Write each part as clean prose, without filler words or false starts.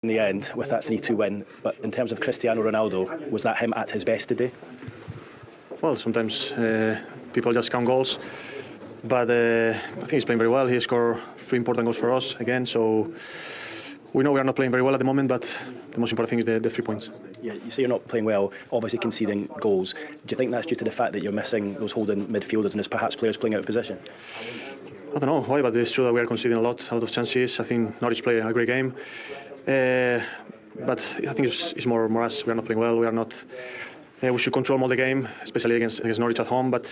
in the end with that 3-2 win, but in terms of Cristiano Ronaldo, was that him at his best today? Well, sometimes people just count goals, but I think he's playing very well. He scored 3 important goals for us again, so we know we are not playing very well at the moment, but the most important thing is the 3 points. Yeah, you say you're not playing well, obviously conceding goals. Do you think that's due to the fact that you're missing those holding midfielders and there's perhaps players playing out of position? I don't know why, but it's true that we are conceding a lot of chances. I think Norwich played a great game, but I think it's more us. We are not playing well. We are not. We should control more the game, especially against Norwich at home. But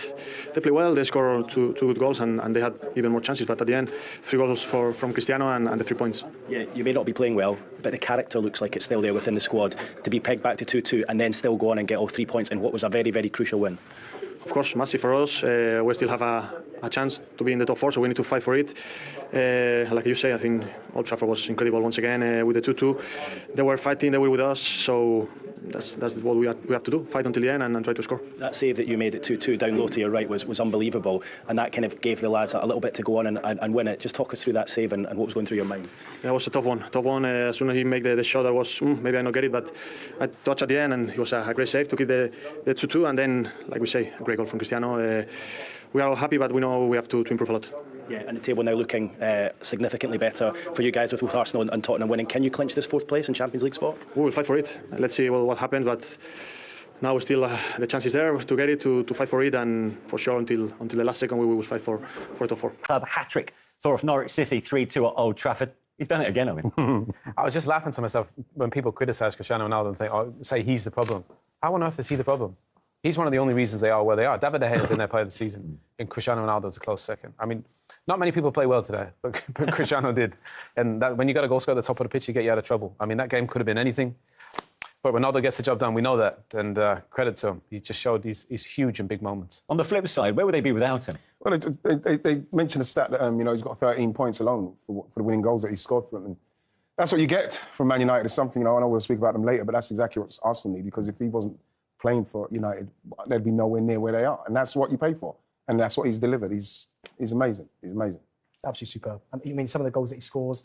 they play well. They score two good goals, and they had even more chances. But at the end, 3 goals from Cristiano and the 3 points. Yeah, you may not be playing well, but the character looks like it's still there within the squad to be pegged back to 2-2 and then still go on and get all 3 points in what was a very, very crucial win. Of course, massive for us. We still have a chance to be in the top 4, so we need to fight for it. Like you say, I think Old Trafford was incredible once again with the 2-2. They were fighting, they were with us, so that's what we have to do, fight until the end and try to score. That save that you made at 2-2 down low to your right was unbelievable, and that kind of gave the lads a little bit to go on and win it. Just talk us through that save and what was going through your mind. Yeah, it was a tough one. As soon as he made the shot, I was, maybe I not get it, but I touched at the end, and it was a great save to keep the 2-2, and then, like we say, a great goal from Cristiano. We are all happy, but we know we have to improve a lot. Yeah, and the table now looking significantly better for you guys with both Arsenal and Tottenham winning. Can you clinch this 4th place in Champions League spot? We will fight for it. Let's see what happens, but now still the chance is there to get it, to fight for it, and for sure until the last second we will fight for top 4. Club hat-trick saw off Norwich City 3-2 at Old Trafford. He's done it again, I mean. I was just laughing to myself when people criticise Cristiano Ronaldo and say he's the problem. How on earth is he the problem? He's one of the only reasons they are where they are. David De Gea has been their player of the season, and Cristiano Ronaldo's a close second. I mean, not many people play well today, but Cristiano did. And when you got a goal scorer at the top of the pitch, you get you out of trouble. I mean, that game could have been anything, but Ronaldo gets the job done. We know that, and credit to him. He just showed these huge and big moments. On the flip side, where would they be without him? Well, they mentioned a stat that he's got 13 points alone for the winning goals that he scored for them. And that's what you get from Man United. It's something, I know we'll speak about them later, but that's exactly what Arsenal need, because if he wasn't playing for United, they'd be nowhere near where they are. And that's what you pay for. And that's what he's delivered. He's amazing. He's amazing. Absolutely superb. I mean, some of the goals that he scores,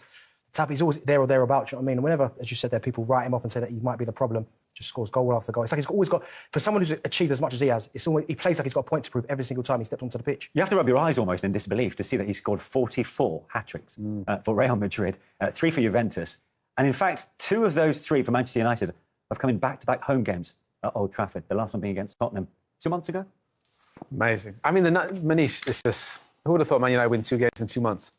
he's always there or thereabouts, you know what I mean? And whenever, as you said there, people write him off and say that he might be the problem, just scores goal after goal. It's like he's always got, for someone who's achieved as much as he has, he plays like he's got a point to prove every single time he steps onto the pitch. You have to rub your eyes almost in disbelief to see that he scored 44 hat-tricks for Real Madrid, 3 for Juventus. And in fact, 2 of those 3 for Manchester United have come in back-to-back home games at Old Trafford, the last one being against Tottenham 2 months ago. Amazing. I mean, Manish, it's just, who would have thought Man United win 2 games in 2 months?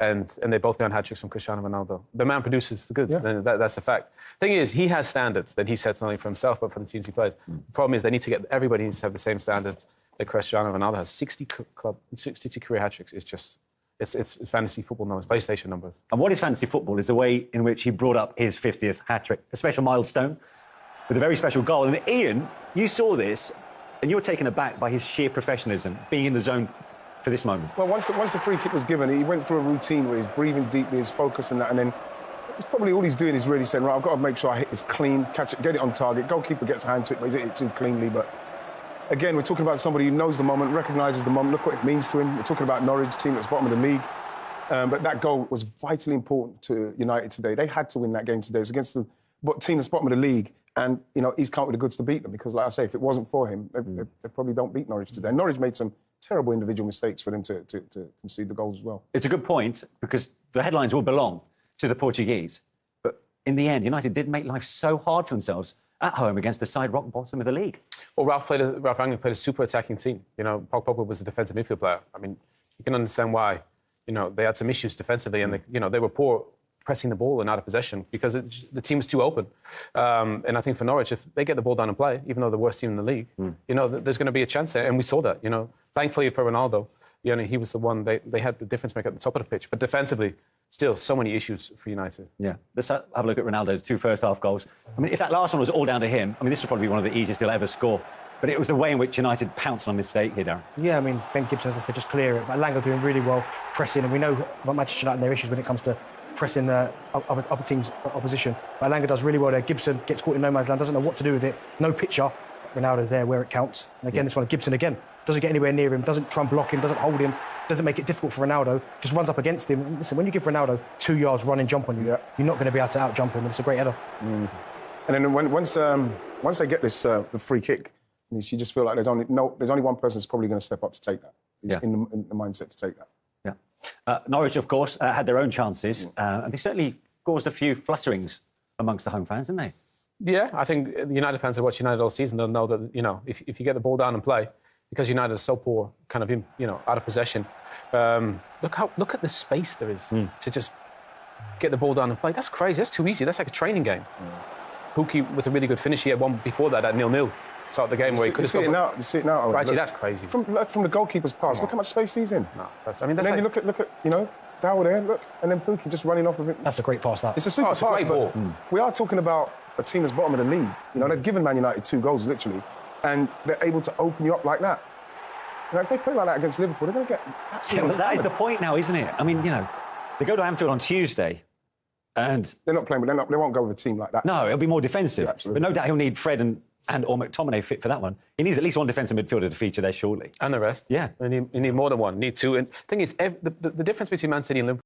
And they both got hat-tricks from Cristiano Ronaldo. The man produces the goods. Yeah. That's a fact. Thing is, he has standards that he sets not only for himself, but for the teams he plays. The problem is everybody needs to have the same standards that Cristiano Ronaldo has. 62 career hat-tricks is just, it's fantasy football numbers, PlayStation numbers. And what is fantasy football is the way in which he brought up his 50th hat-trick, a special milestone with a very special goal. And Ian, you saw this, and you were taken aback by his sheer professionalism, being in the zone for this moment. Well, once the free kick was given, he went through a routine where he's breathing deeply, he's focused on that, and then it's probably all he's doing is really saying, right, I've got to make sure I hit this clean, catch it, get it on target. Goalkeeper gets a hand to it, but he's hit it too cleanly. But again, we're talking about somebody who knows the moment, recognises the moment, look what it means to him. We're talking about Norwich, team that's bottom of the league. But that goal was vitally important to United today. They had to win that game today. It's against the team that's bottom of the league. And, he's counted the goods to beat them, because, like I say, if it wasn't for him, they probably don't beat Norwich today. Norwich made some terrible individual mistakes for them to concede the goals as well. It's a good point, because the headlines will belong to the Portuguese. But in the end, United did make life so hard for themselves at home against the side rock bottom of the league. Well, Ralph Rangnick played a super attacking team. Paul Pogba was a defensive midfield player. I mean, you can understand why, they had some issues defensively, and they were poor pressing the ball and out of possession because the team was too open. And I think for Norwich, if they get the ball down and play, even though they're the worst team in the league, there's going to be a chance there. And we saw that, Thankfully for Ronaldo, he was the one, they had the difference maker at the top of the pitch. But defensively, still so many issues for United. Yeah. Let's have a look at Ronaldo's 2 first-half goals. I mean, if that last one was all down to him, this would probably be one of the easiest he'll ever score. But it was the way in which United pounced on a mistake here, Darren. Yeah, Ben Gibson, as I said, just clear it. But Langer doing really well, pressing. And we know about Manchester United and their issues when it comes to pressing other teams' opposition. But Langer does really well there. Gibson gets caught in no man's land, doesn't know what to do with it. No picture. Ronaldo's there where it counts. And again, this one, Gibson again. Doesn't get anywhere near him, doesn't try and block him, doesn't hold him, doesn't make it difficult for Ronaldo. Just runs up against him. Listen, when you give Ronaldo 2 yards run and jump on you, you're not going to be able to out-jump him. And it's a great header. And then once they get this the free kick, you just feel like there's only one person that's probably going to step up to take that. In the mindset to take that. Yeah. Norwich, of course, had their own chances, and they certainly caused a few flutterings amongst the home fans, didn't they? Yeah, I think the United fans have watched United all season. They'll know that, you know, if you get the ball down and play, because United is so poor, kind of, you know, out of possession. Look at the space there is to just get the ball down and play. That's crazy. That's too easy. That's like a training game. Pukki with a really good finish. He had one before that at 0-0. Start the game where he could have stopped. You see it now. Right, see, that's crazy. From the goalkeeper's pass, look how much space he's in. No, that's and then you look at you know, Dow there, look, and then Pukki just running off of it. That's a great pass, that. It's a super it's a pass, great ball. We are talking about a team that's bottom of the league. You know, they've given Man United 2 goals, literally, and they're able to open you up like that. You know, if they play like that against Liverpool, they're going to get absolutely... Yeah, but that is the point now, isn't it? I mean, you know, they go to Anfield on Tuesday, and... They're not playing, but they won't go with a team like that. No, it'll be more defensive. Yeah, absolutely. But no doubt he'll need Fred and or McTominay fit for that one. He needs at least one defensive midfielder to feature there shortly. And the rest. Yeah. You need more than one. Need two. And the thing is, the difference between Man City and Liverpool